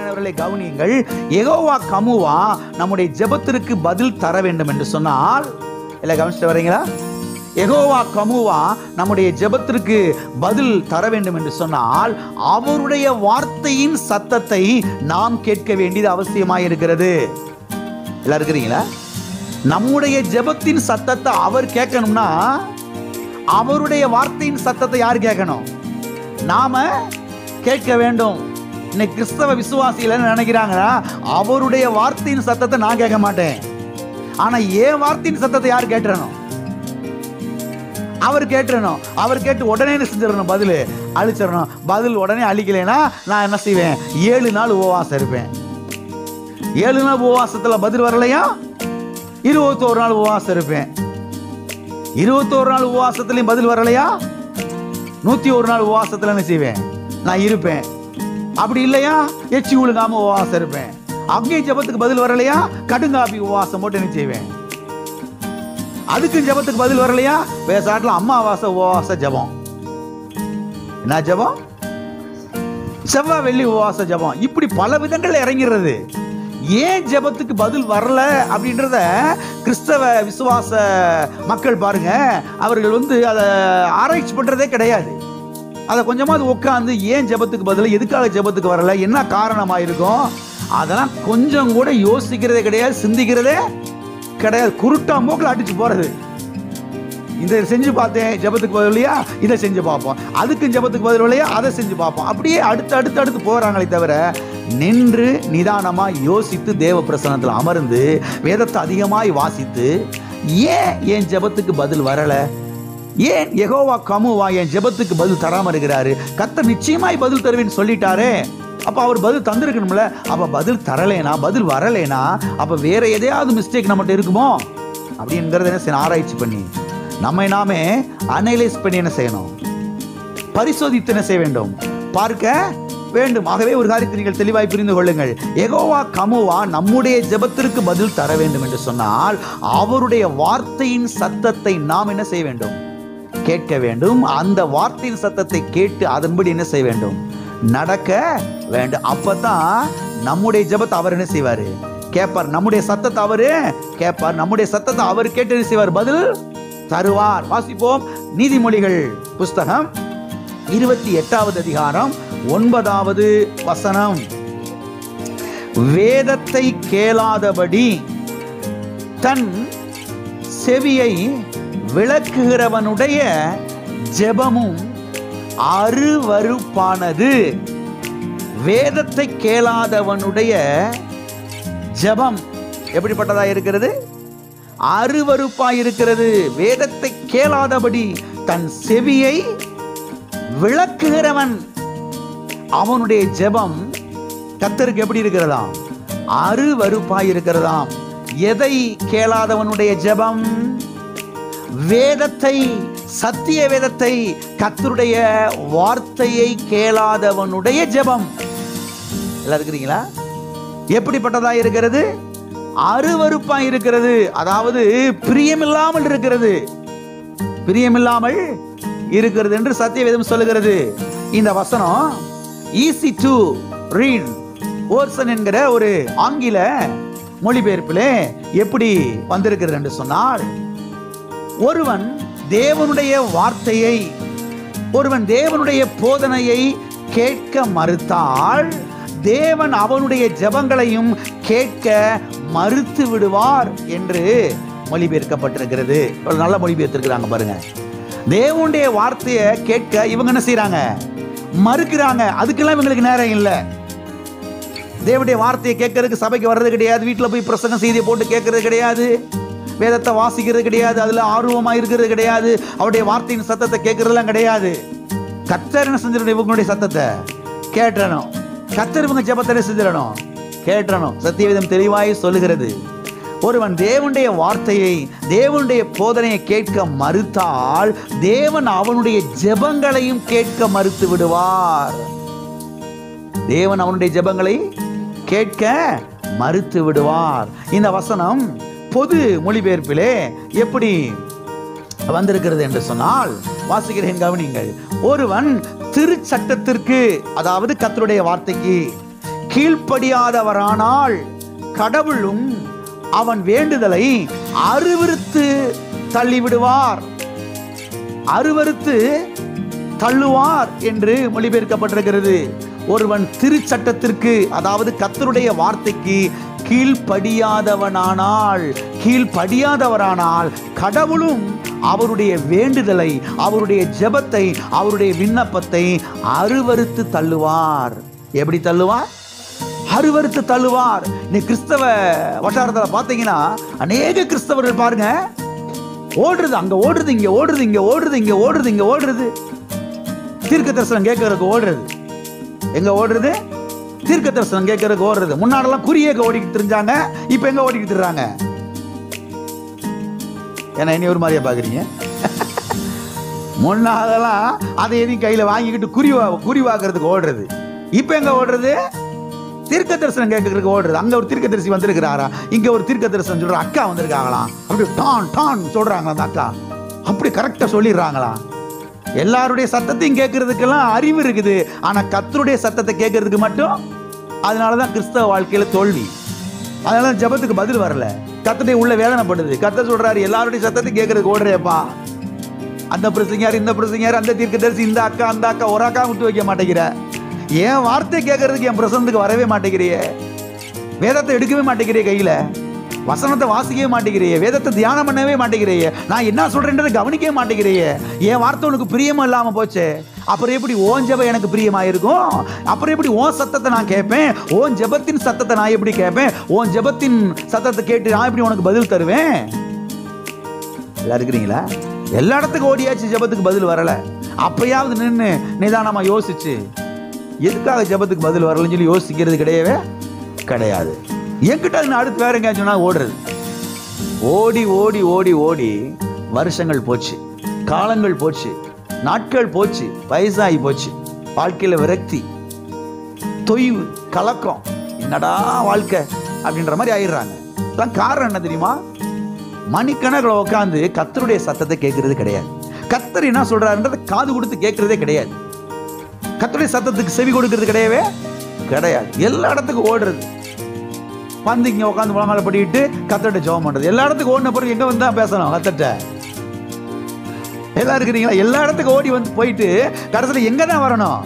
அருமையானவர்களை கவனியுங்கள். யெகோவா கமுவா நம்முடைய ஜெபத்திற்கு பதில் தர வேண்டும் என்று சொன்னால், இல்லை கவனிச்சுட்டு வரீங்களா? யெகோவா கமுவா நம்முடைய ஜெபத்திற்கு பதில் தர வேண்டும் என்று சொன்னால் அவருடைய வார்த்தையின் சத்தத்தை நாம் கேட்க வேண்டியது அவசியமாக இருக்கிறது. எல்லாம் இருக்கிறீங்களா? நம்முடைய ஜெபத்தின் சத்தத்தை அவர் கேட்கணும்னா அவருடைய வார்த்தையின் சத்தத்தை யார் கேட்கணும்? நாம கேட்க வேண்டும். இன்னைக்கு கிறிஸ்தவ விசுவாசிகள் நினைக்கிறாங்கன்னா அவருடைய வார்த்தையின் சத்தத்தை நான் கேட்க மாட்டேன், ஆனா என் வார்த்தையின் சத்தத்தை யார் கேட்டுறணும்? அவர் கேட்டுறணும். அவர் கேட்டு உடனே செஞ்சிடணும், பதில் அழிச்சிடணும். பதில் உடனே அழிக்கலைன்னா நான் என்ன செய்வேன்? 7 நாள் உபவாசம் இருப்பேன். 7 நாள் உபவாசத்துல பதில் வரலையா 21 நாள் உபவாசம் இருப்பேன். 21 நாள் உபவாசத்துலயும் பதில் வரலையா 101 நாள் உபவாசத்துல என்ன செய்வேன்? நான் இருப்பேன். அப்படி இல்லையா எச்சி உழுகாம உபவாசம் இருப்பேன். அங்கேயும் ஜெபத்துக்கு பதில் வரலையா கடுங்காப்பி உபவாசம் போட்டு என்ன செய்வேன்? அதுக்கு ஜெபத்துக்கு பதில் வரலையா பேசாட்டில் அம்மாவாசை உபவாச ஜெபம். என்ன ஜெபம்? செவ்வாய் வெள்ளி உபவாச ஜெபம். இப்படி பல விதங்கள் இறங்கிறது. ஏன் ஜெபத்துக்கு பதில் வரல அப்படின்றத கிறிஸ்தவ விசுவாச மக்கள் பாருங்க, அவர்கள் அதை ஆராய்ச்சி பண்றதே கிடையாது. அதை கொஞ்சமாவது உட்காந்து ஏன் ஜெபத்துக்கு பதில், எதுக்காக ஜெபத்துக்கு வரல, என்ன காரணமாக இருக்கும், அதெல்லாம் கொஞ்சம் கூட யோசிக்கிறதே கிடையாது, சிந்திக்கிறதே கிடையாது. குருட்டா மூக்கில் அடிச்சு போறது. இதை செஞ்சு பார்த்தேன் ஜெபத்துக்கு பதில் இல்லையா, இதை செஞ்சு பார்ப்போம். அதுக்கும் ஜெபத்துக்கு பதில் இல்லையா, அதை செஞ்சு பார்ப்போம். அப்படியே அடுத்து போறாங்களே தவிர நின்று நிதானமாய் யோசித்து தேவ பிரசன்னத்தில் அமர்ந்து வேதத்தை அதிகமாய் வாசித்து ஏன் ஜெபத்துக்கு பதில் வரல, ஏன் யெகோவா கமுவா என் ஜெபத்துக்கு பதில் தராம இருக்கிறாரு? கர்த்தர் நிச்சயமாய் பதில் தருவேன்னு சொல்லிட்டாரே, அப்ப அவர் பதில் தந்திருக்கணும்ல. அப்ப பதில் தரலேனா, பதில் வரலேனா, அப்ப வேற எதையாவது மிஸ்டேக் நம்மகிட்ட இருக்குமோ அப்படிங்கிறத என்ன செய்யணும்? ஆராய்ச்சி பண்ணி நம்மை நாமே அனலைஸ் பண்ணி என்ன செய்யணும்? பரிசோதித்து என்ன செய்ய வேண்டும்? பார்க்க வேண்டும். ஆகவே ஒரு காரியத்தை நீங்கள் தெளிவாய் புரிந்து கொள்ளுங்கள். யெகோவா கமுவா நம்முடைய ஜெபத்திற்கு பதில் தர வேண்டும் என்று சொன்னால் அவருடைய வார்த்தையின் சத்தத்தை நாம் என்ன செய்ய வேண்டும்? கேட்க வேண்டும். அந்த வார்த்தையின் சத்தத்தை கேட்டு அதன்படி என்ன செய்ய வேண்டும்? நடக்க வேண்டும். அப்பதான் நம்முடைய ஜெபத்தை அவர் என்ன செய்வாரு? கேட்பார். நம்முடைய சத்தத்தை அவரு கேட்பார். நம்முடைய சத்தத்தை அவர் கேட்டு என்ன செய்வார்? பதில் தருவார். வாசிப்போம். நீதிமொழிகள் புஸ்தகம் 28வது அதிகாரம் 9வது வசனம். வேதத்தை கேளாதபடி தன் செவியை விளக்குகிறவனுடைய ஜெபமும் அருவருப்பானது. வேதத்தை கேளாதவனுடைய ஜெபம் எப்படிப்பட்டதா இருக்கிறது? அருவருப்பாய் இருக்கிறது. வேதத்தை கேளாதபடி தன் செவியை விளக்குகிறவன் அவனுடைய ஜெபம் கர்த்தருக்கு எப்படி இருக்கிறதாம்? அருவருப்பாய் இருக்கிறதாம். எதை கேளாதவனுடைய ஜெபம்? வேதத்தை, சத்திய வேதத்தை, கர்த்தருடைய வார்த்தையை கேளாதவனுடைய ஜெபம். எல்லாம் இருக்கிறீங்களா? எப்படிப்பட்டதா இருக்கிறது? அருவருப்பாய் இருக்கிறது. அதாவது பிரியமில்லாமல் இருக்கிறது. பிரியமில்லாமல் இருக்கிறது என்று சத்திய வேதம் சொல்லுகிறது. இந்த வசனம் ஈஸி டு ரீட் ஓர்சன் என்கிற ஒரு ஆங்கில மொழிபெயர்ப்பிலே எப்படி வந்திருக்கிறது என்று சொன்னால், ஒருவன் தேவனுடைய வார்த்தையை, ஒருவன் தேவனுடைய போதனையை கேட்க மறுத்தால் தேவன் அவனுடைய ஜெபங்களையும் கேட்க மறுத்து விடுவார் என்று மொழிபெயர்க்கப்பட்டிருக்கிறது. நல்ல மொழிபெயர்த்திருக்கிறாங்க பாருங்க. தேவனுடைய வார்த்தையை கேட்க இவங்க என்ன செய்யறாங்க? மறுக்கிறாங்க. அதுக்கெல்லாம் இவங்களுக்கு நேரம் இல்லை. தேவனுடைய வார்த்தையை கேட்கறதுக்கு சபைக்கு வர்றது கிடையாது. வீட்டில் போய் பிரசங்க செய்தியை போட்டு கேட்கறது கிடையாது. வேதத்தை வாசிக்கிறது கிடையாது. அதுல ஆர்வமா இருக்கிறது கிடையாது. அவருடைய வார்த்தையின் சத்தத்தை கேட்கறதுலாம் கிடையாது. கர்த்தர் என்ன செஞ்சிடணும்? இவங்களுடைய சத்தத்தை கேட்டணும். கர்த்தர் இவங்க ஜெபத்தை செஞ்சிடணும், கேட்டணும். சத்தியவேதம் தெளிவாய் சொல்லுகிறது, ஒருவன் தேவனுடைய வார்த்தையை, தேவனுடைய போதனையை கேட்க மறுத்தால் தேவன் அவனுடைய ஜெபங்களையும் கேட்க மறுத்து விடுவார். தேவன் அவனுடைய ஜெபங்களை கேட்க மறுத்து விடுவார். இந்த வசனம் பொது மொழிபெயர்ப்பிலே எப்படி வந்திருக்கிறது என்று சொன்னால், வாசிக்கிறேன் கவனிங்கள். ஒருவன் திருச்சட்டத்திற்கு, அதாவது கர்த்தருடைய வார்த்தைக்கு கீழ்ப்படியாதவரானால் கடவுளும் அவன் வேண்டுதலை அருவருத்து தள்ளிவிடுவார். அருவருத்து தள்ளுவார் என்று மொழிபெயர்க்கப்பட்டிருக்கிறது. ஒருவன் திருச்சட்டத்திற்கு, அதாவது கர்த்தருடைய வார்த்தைக்கு கீழ்ப்படியாதவரானால் கடவுளும் அவருடைய வேண்டுதலை, அவருடைய ஜெபத்தை, அவருடைய விண்ணப்பத்தை அருவருத்து தள்ளுவார். எப்படி தள்ளுவார்? அருவருத்து தள்ளுவார். நீ கிறிஸ்தவ வட்டாரத்தில் பார்த்தீங்கன்னா அநேக கிறிஸ்தவர்கள் பாருங்க, ஓடுறது, அங்க ஓடுறது, இங்க ஓடுறது, இங்க ஓடுறது, இங்க ஓடுறது, இங்க ஓடுறது. தீர்க்க தரிசனம் கேட்கறதுக்கு ஓடுறது. எங்க ஓடுறது? தீர்க்க தரிசனம் கேட்கறதுக்கு ஓடுறது. முன்னாடெல்லாம் குறியேக்க ஓடிக்கிட்டு தெரிஞ்சாங்க, இப்ப எங்க ஓடிக்கிட்டு இருக்காங்க? ஏன்னா இனி ஒரு மாதிரியா பாக்குறீங்க? முன்னாதெல்லாம் அதை எதையும் கையில வாங்கிக்கிட்டு குறி வாக்குறதுக்கு ஓடுறது. இப்ப எங்க ஓடுறது? தீர்க்க தரிசனம் கேட்கறதுக்கு ஓடுறது. அங்க ஒரு தீர்க்க தரிசி வந்திருக்கிறாரா, இங்க ஒரு தீர்க்க தரிசனம் சொல்ற அக்கா வந்திருக்காங்களாம், அப்படி டான் சொல்றாங்களா அந்த அக்கா, அப்படி கரெக்டா சொல்லிடுறாங்களா? எல்லாருடைய சத்தத்தையும் கேட்கறதுக்கெல்லாம் அறிவு இருக்குது, ஆனா கர்த்தருடைய சத்தத்தை கேட்கறதுக்கு மட்டும். அதனாலதான் கிறிஸ்தவ வாழ்க்கையில தோல்வி. அதனால ஜெபத்துக்கு பதில் வரல. கர்த்தருடைய உள்ள வேதனைப்படுது. கர்த்தர் சொல்றாரு, எல்லாருடைய சத்தத்தை கேட்கறதுக்கு ஓடுறேப்பா. அந்த பிரசங்கியார், இந்த பிரசங்கியார், அந்த தீர்க்கதரிசி, இந்த அக்கா, அந்த அக்கா, ஒரு அக்கா விட்டு வைக்க மாட்டேங்கிற. என் வார்த்தை கேட்கறதுக்கு என் பிரசனத்துக்கு வரவே மாட்டேங்கிறியே. வேதத்தை எடுக்கவே மாட்டேங்கிறிய, கையில வசனத்தை வாசிக்கவே மாட்டேங்கிறிய, வேதத்தை தியானம் பண்ணவே மாட்டேங்கிறிய, நான் என்ன சொல்றேன்றதை கவனிக்கவே மாட்டேங்கிறிய. என் வார்த்தை உனக்கு பிரியமா இல்லாம போச்சு. அப்புறம் எப்படி ஓன் ஜெபம் எனக்கு பிரியமா இருக்கும்? அப்புறம் எப்படி ஓன் சத்தத்தை நான் கேட்பேன்? ஓன் ஜெபத்தின் சத்தத்தை நான் எப்படி கேட்பேன்? ஓன் ஜெபத்தின் சத்தத்தை கேட்டு நான் எப்படி உனக்கு பதில் தருவேன்? எல்லாம் இருக்கிறீங்களா? எல்லா இடத்துக்கும் ஓடியாச்சு, ஜெபத்துக்கு பதில் வரல. அப்பயாவது நின்று நிதானமா யோசிச்சு, எதுக்காக ஜெபத்துக்கு பதில் வரலன்னு சொல்லி யோசிக்கிறது கிடையவே கிடையாது. என்கிட்ட அடுத்து வேற எங்கேயாச்சும் சொன்னா ஓடுறது. ஓடி ஓடி ஓடி ஓடி வருஷங்கள் போச்சு, காலங்கள் போச்சு, நாட்கள் போச்சு, வயசாகி போச்சு. வாழ்க்கையில விரக்தி, தொய்வு, கலக்கம், என்னடா வாழ்க்கை அப்படின்ற மாதிரி ஆயிடுறாங்க. காரணம் என்ன தெரியுமா? மணிக்கணக்கில் உட்காந்து கர்த்தருடைய சத்தத்தை கேட்கறது கிடையாது. கர்த்தர் என்ன சொல்றாருன்றதை காது கொடுத்து கேட்கறதே கிடையாது. கர்த்தருடைய சத்தத்துக்கு செவி கொடுக்கிறது கிடையவே கிடையாது. எல்லா இடத்துக்கும் ஓடுறது. வந்து இங்க உட்காந்து முழங்கால படிக்கிட்டு கர்த்தர்ட்ட ஜெபம் பண்றது. எல்லா இடத்துக்கும் ஓடின பிறகு எங்க வந்து தான் பேசணும் கர்த்தர்ட்ட? எல்லாம் இருக்கிறீங்களா? எல்லா இடத்துக்கும் ஓடி வந்து போயிட்டு கடைசியில் எங்க தான் வரணும்?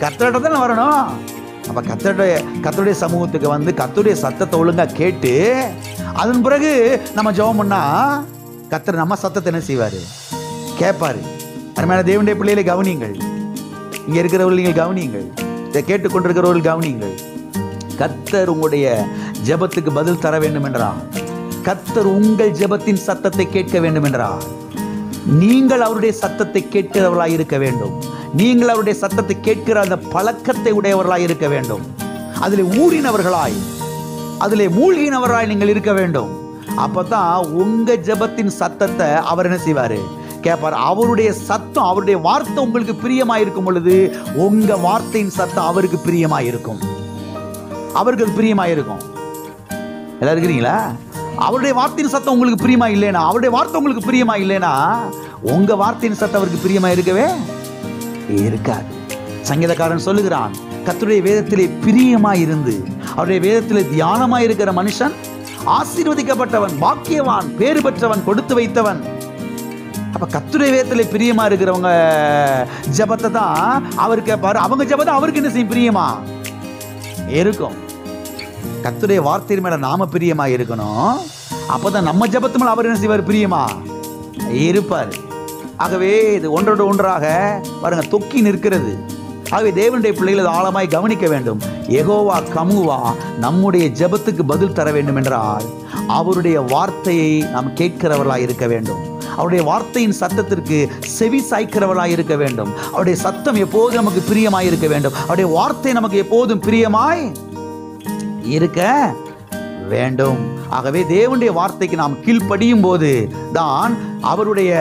கர்த்தர்ட்ட தானே வரணும். அப்ப கர்த்தருடைய சமூகத்துக்கு வந்து கர்த்தருடைய சத்தத்தை ஒழுங்கா கேட்டு அதன் பிறகு நம்ம ஜெபம் பண்ணா கர்த்தர் நம்ம சத்தத்தை என்ன செய்வாரு? கேட்பாரு. அருமையான தேவனுடைய பிள்ளைகளை கவனியுங்கள். இங்க இருக்கிறவர்கள் கவனியுங்கள். இதை கேட்டுக்கொண்டிருக்கிறவர்கள் கவனியுங்கள். கர்த்தர் உங்களுடைய ஜெபத்துக்கு பதில் தர வேண்டும் என்றால், கர்த்தர் உங்கள் ஜெபத்தின் சத்தத்தை கேட்க வேண்டும் என்றால், நீங்கள் அவருடைய சத்தத்தை கேட்கிறவர்களாய் இருக்க வேண்டும். நீங்கள் அவருடைய சத்தத்தை கேட்கிற அந்த பழக்கத்தை உடையவர்களாய் இருக்க வேண்டும். அதில் ஊறினவர்களாய், அதிலே மூழ்கினவராய் நீங்கள் இருக்க வேண்டும். அப்பதான் உங்க ஜெபத்தின் சத்தத்தை அவர் என்ன செய்வாரு? கேட்பார். அவருடைய சத்தம், அவருடைய வார்த்தை உங்களுக்கு பிரியமாயிருக்கும் பொழுது உங்க வார்த்தையின் சத்தம் அவருக்கு பிரியமாயிருக்கும். அவருக்கு அது பிரியமாயிருக்கும். எல்லாம் இருக்கிறீங்களா? அவருடைய வார்த்தையின் சத்தம் உங்களுக்கு பிரியமா இல்லைனா, அவருடைய வார்த்தை உங்களுக்கு பிரியமா இல்லைனா உங்க வார்த்தையின் சத்தம் அவருக்கு பிரியமா இருக்கவே இருக்காது. சங்கீதக்காரன் சொல்லுகிறான், கர்த்தருடைய வேதத்திலே பிரியமா இருந்து அவருடைய வேதத்திலே தியானமா இருக்கிற மனுஷன் ஆசீர்வதிக்கப்பட்டவன், பாக்கியவான், பேறு பெற்றவன், கொடுத்து வைத்தவன். அப்ப கர்த்தருடைய வேதத்திலே பிரியமா இருக்கிறவங்க ஜெபத்தை தான் அவர் கேட்பாரு. அவங்க ஜெபத்தை அவருக்கு என்ன செய்யும்? பிரியமா இருக்கும். கர்த்தருடைய வார்த்தையின் மேல நாம பிரியமா இருக்கணும். அப்பதான் நம்ம ஜெபத்து மேல அவர் என்ன செய்வார்? பிரியமா இருப்பார். ஆகவே இது ஒன்றோடு ஒன்றாக பாருங்க தொக்கி நிற்கிறது. ஆகவே தேவனுடைய பிள்ளைகள் ஆழமாய் கவனிக்க வேண்டும். யெகோவா கமுவா நம்முடைய ஜெபத்துக்கு பதில் தர வேண்டும் என்றால் அவருடைய வார்த்தையை நாம் கேட்கிறவர்களாய் இருக்க வேண்டும். அவருடைய வார்த்தையின் சத்தத்திற்கு செவி சாய்க்கிறவர்களாய் இருக்க வேண்டும். அவருடைய சத்தம் எப்போதும் நமக்கு பிரியமாய் இருக்க வேண்டும். அவருடைய வார்த்தை நமக்கு எப்போதும் பிரியமாய் இருக்க வேண்டும். ஆகவே தேவனுடைய வார்த்தைக்கு நாம் கீழ்ப்படியும் போது தான் அவருடைய,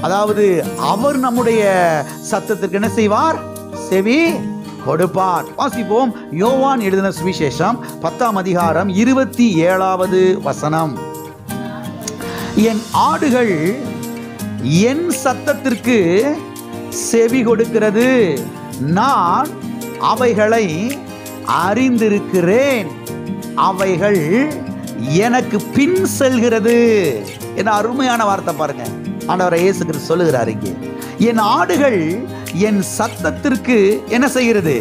அதாவது அவர் நம்முடைய சத்தத்திற்கு என்ன செய்வார்? செவி கொடுப்பார். வாசிப்போம். யோவான் எழுதின சுவிசேஷம் 10ஆம் அதிகாரம் 27வது வசனம். என் ஆடுகள் என் சத்தத்திற்கு செவி கொடுக்கிறது, நான் அவைகளை அறிந்திருக்கிறேன், அவைகள் எனக்கு பின் செல்கிறது. என்ன அருமையான வார்த்தை பாருங்க. ஆண்டவர் இயேசு கிறிஸ்து சொல்லுகிறார் இங்கே, என் ஆடுகள் என் சத்தத்திற்கு என்ன செய்கிறது?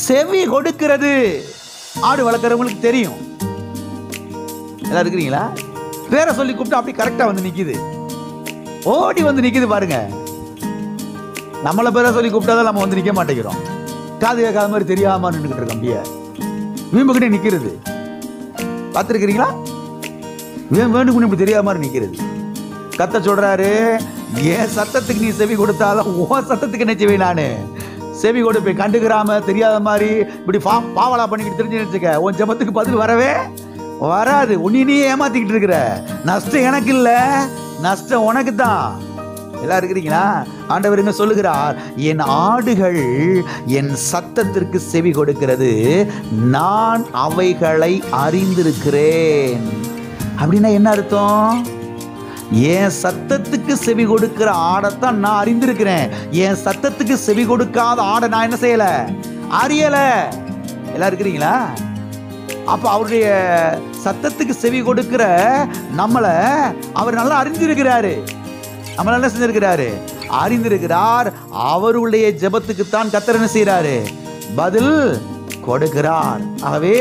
செவி கொடுக்கிறது. ஆடு வளர்க்குறவங்களுக்கு தெரியும். எல்லாம் இருக்கிறீங்களா? பேரை சொல்லி கூப்பிட்டு அப்படி கரெக்டா வந்து நிக்குது, ஓடி வந்து நிக்குது பாருங்க. நம்மளை பேரை சொல்லி கூப்பிட்டாதான் நம்ம வந்து நிக்க மாட்டேங்கிறோம். காது கேட்காத மாதிரி தெரியாம நின்றுகிட்டு இருக்கோம். அப்படியே வீம்புக்கிட்டே நிக்கிறது பார்த்துருக்கிறீங்களா? வேண்டும்னு இப்படி தெரியாம மாதிரி நிக்கிறது. கத்த சொல்றாரு, என் சத்தத்துக்கு நீ செவி கொடுத்தாலும் உன் சத்தத்துக்கு என்ன செய்வேன்? நானு செவி கொடுப்பேன். கண்டுக்கிறாம தெரியாத மாதிரி இப்படி பாவலா பண்ணிக்கிட்டு தெரிஞ்சு வச்சுக்க, உன் ஜெபத்துக்கு பதில் வரவே வராது. நீ ஏமாத்திக்கிட்டு இருக்கிற. நஷ்டம் எனக்கு இல்ல, நஷ்டம் உனக்கு தான். எல்லாம் இருக்கிறீங்களா? ஆண்டவர் என்ன சொல்லுகிறார்? என் ஆடுகள் என் சத்தத்திற்கு செவி கொடுக்கிறது, நான் அவைகளை அறிந்திருக்கிறேன். அப்படின்னா என்ன அர்த்தம்? என் சத்தத்துக்கு செவி கொடுக்கிற ஆடைத்தான் நான் அறிந்திருக்கிறேன். என் சத்தத்துக்கு செவி கொடுக்காத ஆடை நான் என்ன செய்யல? அறியல. எல்லாம் இருக்கிறீங்களா? அப்ப அவருடைய சத்தத்துக்கு செவி கொடுக்கிற நம்மளை அவர் நல்லா அறிந்திருக்கிறாரு. நம்மள என்ன செஞ்சிருக்கிறாரு? அறிந்திருக்கிறார். அவருடைய ஜெபத்துக்குத்தான் கர்த்தர் என்ன செய்யறாரு? பதில் கொடுக்கிறார். ஆகவே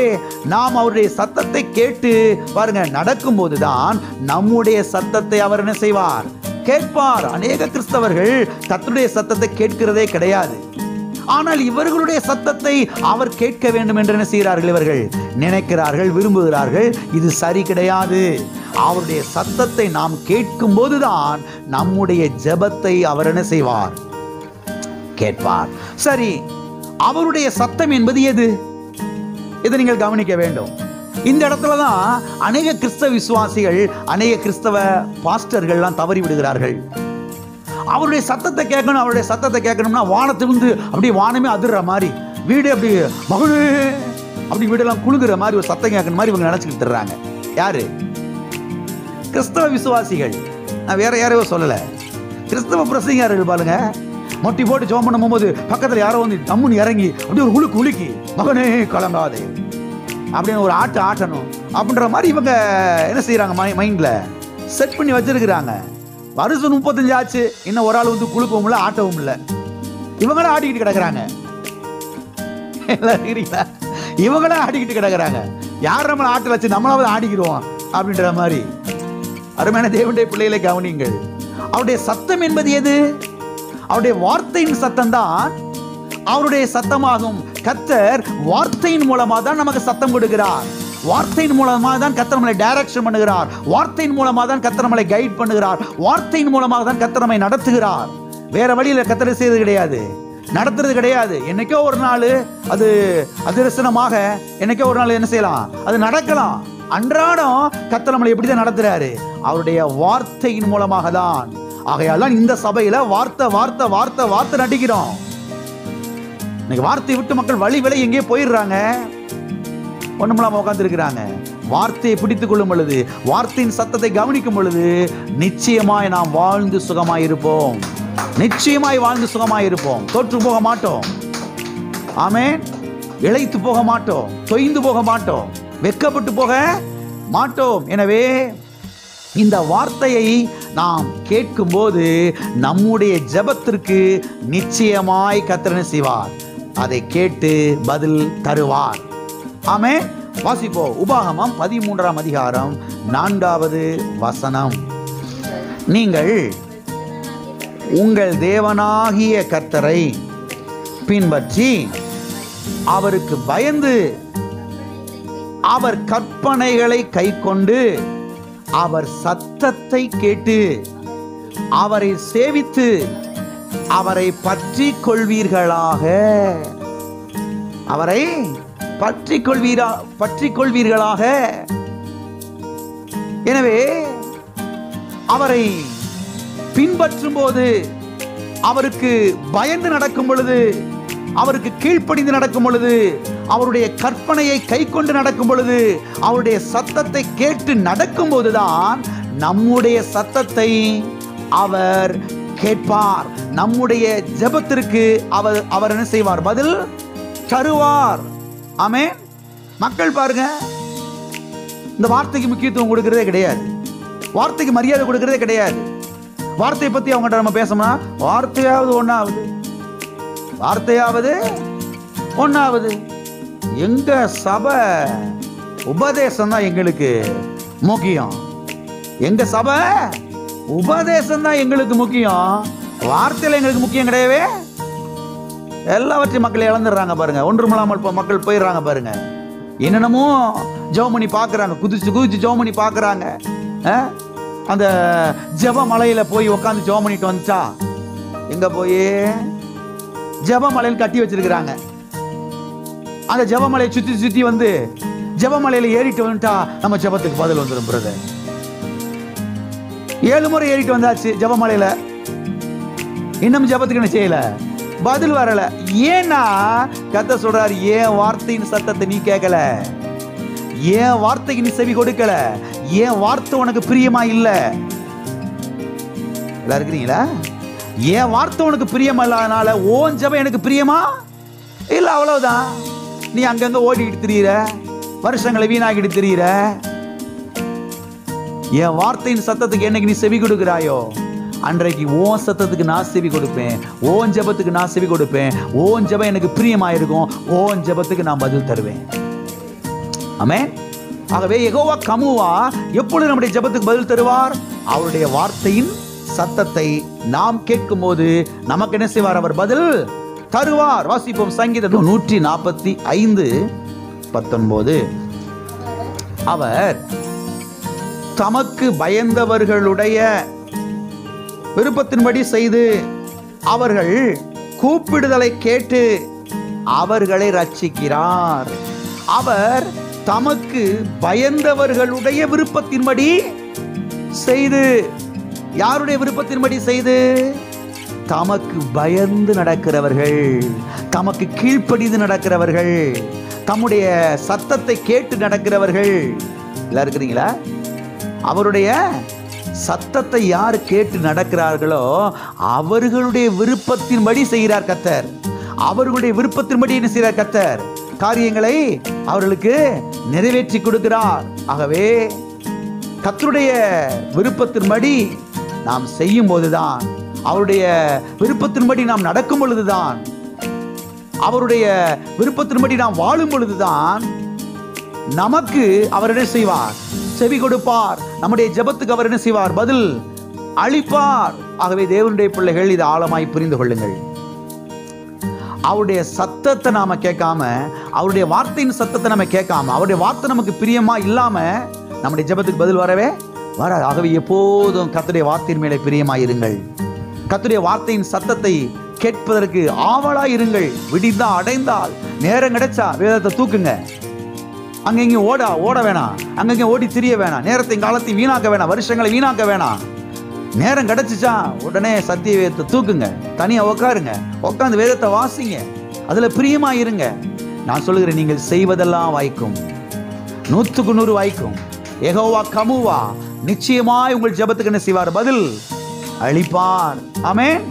நாம் அவருடைய சத்தத்தை கேட்டு பாருங்க நடக்கும் போதுதான் நம்முடைய சத்தத்தை அவர் என்ன செய்வார்? கேட்பார். அநேக கிறிஸ்தவர்கள் கர்த்தருடைய சத்தத்தை கேட்கிறதே கிடையாது. ஆனால் இவர்களுடைய சத்தத்தை அவர் கேட்க வேண்டும் என்று என்ன செய்கிறார்கள்? இவர்கள் நினைக்கிறார்கள், விரும்புகிறார்கள். இது சரி கிடையாது. அவருடைய சத்தத்தை நாம் கேட்கும் போதுதான் நம்முடைய ஜெபத்தை அவர் என்ன செய்வார்? கேட்பார். சரி, அவருடைய சத்தம் என்பது எது? இதை நீங்கள் கவனிக்க வேண்டும். இந்த இடத்துலதான் அநேக கிறிஸ்தவ விசுவாசிகள், அநேக கிறிஸ்தவ பாஸ்டர்கள்லாம் தவறி விடுகிறார்கள். அவருடைய சத்தத்தை கேட்கணும், அவருடைய சத்தத்தை கேட்கணும்னா வானத்திலிருந்து அப்படியே வானமே அதிர்ற மாதிரி, வீடு அப்படி மகளே அப்படி வீடெல்லாம் குலுங்குற மாதிரி ஒரு சத்தம் கேட்கணும் மாதிரி இவங்க நினைச்சுக்கிட்டு இருக்காங்க. யாரு? கிறிஸ்தவ விசுவாசிகள். நான் வேற யாரையோ சொல்லல. கிறிஸ்தவ பிரசங்கியார்கள் பாருங்க, மொட்டி போட்டு ஜெபம் பண்ணும் போது பக்கத்துல யாரோ வந்து தம்முன்னு இறங்கி அப்படியே ஒரு குலுக்கி மகனே கலங்காதே அப்படின்னு ஒரு ஆட்டணும் அப்படின்ற மாதிரி இவங்க என்ன செய்யறாங்க? மைண்ட்ல செட் பண்ணி வச்சிருக்கிறாங்க. வருஷம் 35 ஆச்சு, இன்னும் ஒரு ஆள் வந்து குழுக்கவும் இல்லை, ஆட்டவும் இல்லை. இவங்களும் ஆடிக்கிட்டு கிடக்குறாங்க. இவங்களும் ஆடிக்கிட்டு கிடக்குறாங்க. யார் நம்மளை ஆட்ட வச்சு நம்மளாவது ஆடிக்கிறோம் அப்படின்ற மாதிரி. அருமையான தேவனுடைய பிள்ளைகளை கவனிங்கள். அவருடைய சத்தம் என்பது எது? அவருடைய வார்த்தையின் சத்தம் தான் அவருடைய சத்தமாகும். கர்த்தர் வார்த்தையின் மூலமா தான் நமக்கு சத்தம் கொடுக்கிறார். வார்த்தையின் மூலமாக தான் கர்த்தர் நம்மளை டைரக்ஷன் பண்ணுகிறார். வார்த்தையின் மூலமாக தான் கர்த்தர் நம்மளை கைட் பண்ணுகிறார். வார்த்தையின் மூலமாக தான் கர்த்தர் நம்மை நடத்துகிறார். வேற வழியில் கர்த்தர் செய்வது கிடையாது, நடத்துறது கிடையாது. என்னைக்கோ ஒரு நாள் அது அதிரசனமாக, என்னைக்கோ ஒரு நாள் என்ன செய்யலாம், அது நடக்கலாம். அன்றாடம் கர்த்தர் நம்மளை எப்படிதான் நடத்துறாரு? அவருடைய வார்த்தையின் மூலமாக தான். ஆகையால் இந்த சபையில வார்த்தை வார்த்தை வார்த்தை வார்த்தை நடிக்கிறோம். இன்னைக்கு வார்த்தையை விட்டு மக்கள் வழி விலை எங்கேயே போயிடுறாங்க, ஒண்ணுமில்லாம உட்கார்ந்து இருக்கிறாங்க. வார்த்தையை பிடித்துக் கொள்ளும் பொழுது, வார்த்தையின் சத்தத்தை கவனிக்கும் பொழுது நிச்சயமாய் நாம் வாழ்ந்து சுகமாய் இருப்போம். நிச்சயமாய் வாழ்ந்து சுகமாய் இருப்போம். தோற்று போக மாட்டோம். ஆமென். இளைத்து போக மாட்டோம், தொய்ந்து போக மாட்டோம், வெட்கப்பட்டு போக மாட்டோம். எனவே இந்த வார்த்தையை நாம் கேட்கும் போது நம்முடைய ஜெபத்திற்கு நிச்சயமாய் கர்த்தர் செய்வார். அதை கேட்டு பதில் தருவார். ஆமென். வாசிப்போம். உபாகமம் 13ஆம் அதிகாரம் 4வது வசனம். நீங்கள் உங்கள் தேவனாகிய கர்த்தரை பின்பற்றி அவருக்கு பயந்து அவர் கற்பனைகளை கைக்கொண்டு அவர் சத்தத்தை கேட்டு அவரை சேவித்து அவரை பற்றி கொள்வீர்களாக. அவரை பற்றி கொள்வீர்களாக. எனவே அவரை பின்பற்றும் போது, அவருக்கு பயந்து நடக்கும் பொழுது, அவருக்கு கீழ்ப்படிந்து நடக்கும் பொழுது, அவருடைய கற்பனையை கை கொண்டு நடக்கும் பொழுது, அவருடைய சத்தத்தை கேட்டு நடக்கும் போதுதான் நம்முடைய சத்தத்தை அவர் கேட்பார். நம்முடைய ஜெபத்திற்கு அவர் என்ன செய்வார்? பதில் தருவார். ஆமென். மக்கள் பாருங்க, இந்த வார்த்தைக்கு முக்கியத்துவம் கொடுக்கறதே கிடையாது, வார்த்தைக்கு மரியாதை கொடுக்கறதே கிடையாது. வார்த்தையை பத்தி அவங்ககிட்ட நம்ம பேசணும்னா வார்த்தையாவது ஒன்னாவது, வார்த்தையாவது ஒன்னாவது. எங்க சபை உபதேசம் தான் எங்களுக்கு முக்கியம், எங்க சபை உபதேசம் தான் எங்களுக்கு முக்கியம், வார்த்தையில எங்களுக்கு முக்கியம் கிடையவே. எல்லாவற்றையும் மக்கள் இழந்துடுறாங்க பாருங்க, ஒன்றுமில்லாமல் மக்கள் போயிடுறாங்க பாருங்க. என்னென்னமோ ஜெபம் பண்ணி பார்க்குறாங்க, குதிச்சு குதிச்சு ஜெபம் பண்ணி பார்க்குறாங்க. அந்த ஜெப மலையில போய் உட்காந்து ஜெபம் பண்ணிட்டு வந்துச்சா, எங்க போய் ஜெப மலையில் கட்டி வச்சிருக்கிறாங்க. அந்த ஜெபமலையை சுத்தி சுத்தி வந்து ஜெபமலையில ஏறிட்டு வந்துட்டா நம்ம ஜெபத்துக்கு பதில் வந்துடும் பிரதர். 7 முறை ஏறிட்டு வந்தாச்சு ஜெபமலையில, இன்னும் ஜெபத்துக்கு என்ன செய்யல, பதில் வரல. ஏன்னா கர்த்தர் சொல்றாரு, ஏன் வார்த்தையின் சத்தத்தை நீ கேட்கல, ஏன் வார்த்தைக்கு நீ செவி கொடுக்கல, ஏன் வார்த்தை உனக்கு பிரியமா இல்ல. இருக்கிறீங்களா? ஏன் வார்த்தை உனக்கு பிரியமா இல்லாதனால ஓன் ஜெபம் எனக்கு பிரியமா இல்ல, அவ்வளவுதான். நீ அங்கங்க ஓடிக்கிட்டு திரியிற, வருஷங்களை வீணாக்கிட்டு திரியிற. என் வார்த்தையின் சத்தத்துக்கு என்னைக்கு நீ செவி கொடுக்கிறாயோ அன்றைக்கு ஓன் சத்தத்துக்கு நான் செவி கொடுப்பேன், ஓன் ஜெபத்துக்கு நான் செவி கொடுப்பேன், ஓன் ஜெபம் எனக்கு பிரியமாயிருக்கும், ஓன் ஜெபத்துக்கு நான் பதில் தருவேன். ஆமென். ஆகவே யெகோவா கமுவா எப்பொழுது நம்முடைய ஜெபத்துக்கு பதில் தருவார்? அவருடைய வார்த்தையின் சத்தத்தை நாம் கேட்கும் போது நமக்கு என்ன செய்வார்? அவர் பதில் தருவார். வாசிப்போம் சங்கீதம் 145:19. அவர் தமக்கு பயந்தவர்களுடைய விருப்பத்தின்படி செய்து அவர்கள் கூப்பிடுதலை கேட்டு அவர்களை ரட்சிக்கிறார். அவர் தமக்கு பயந்தவர்களுடைய விருப்பத்தின்படி செய்து, யாருடைய விருப்பத்தின்படி செய்து? தமக்கு பயந்து நடக்கிறவர்கள், தமக்கு கீழ்ப்படிந்து நடக்கிறவர்கள், தம்முடைய சத்தத்தை கேட்டு நடக்கிறவர்கள். எல்லாம் இருக்கிறீங்களா? அவருடைய சத்தத்தை யார் கேட்டு நடக்கிறார்களோ அவர்களுடைய விருப்பத்தின்படி செய்கிறார் கர்த்தர். அவர்களுடைய விருப்பத்தின்படி என்ன செய்கிறார் கர்த்தர்? காரியங்களை அவர்களுக்கு நிறைவேற்றி கொடுக்கிறார். ஆகவே கர்த்தருடைய விருப்பத்தின்படி நாம் செய்யும் போதுதான், அவருடைய விருப்பத்தின்படி நாம் நடக்கும் பொழுதுதான், அவருடைய விருப்பத்தின்படி நாம் வாழும் பொழுதுதான் நமக்கு அவர் என்ன செய்வார்? செவி கொடுப்பார். நம்முடைய ஜெபத்துக்கு அவர் என்ன செய்வார்? பதில் அளிப்பார். ஆகவே தேவனுடைய பிள்ளைகள் இதை ஆழமாய் புரிந்து கொள்ளுங்கள். அவருடைய சத்தத்தை நாம கேட்காம, அவருடைய வார்த்தையின் சத்தத்தை நம்ம கேட்காம, அவருடைய வார்த்தை நமக்கு பிரியமா இல்லாம நம்முடைய ஜெபத்துக்கு பதில் வரவே வராது. ஆகவே எப்போதும் கர்த்தருடைய வார்த்தையின் மேலே பிரியமாயிருங்கள். கர்த்தருடைய வார்த்தையின் சத்தத்தை கேட்பதற்கு ஆவலாயிருங்கள். விடிந்தா அடைந்தால் நேரம் கிடைச்சா வேதத்தை தூக்குங்க. அங்கெங்க ஓட வேணாம், அங்கங்க ஓடி திரிய வேணாம், நேரத்தையும் காலத்தையும் வீணாக்க வேணாம், வருஷங்களை வீணாக்க வேணாம். நேரம் கிடைச்சிச்சா உடனே சத்திய வேதத்தை தூக்குங்க, தனியா உட்காருங்க, உட்காந்து வேதத்தை வாசிங்க, அதுல பிரியமா இருங்க. நான் சொல்லுகிறேன், நீங்கள் செய்வதெல்லாம் வாய்க்கும், 100க்கு 100 வாய்க்கும். யெகோவா கமுவா நிச்சயமாய் உங்கள் ஜெபத்துக்கு என்ன செய்வார்? பதில் அளிப்பார். ஆமென்.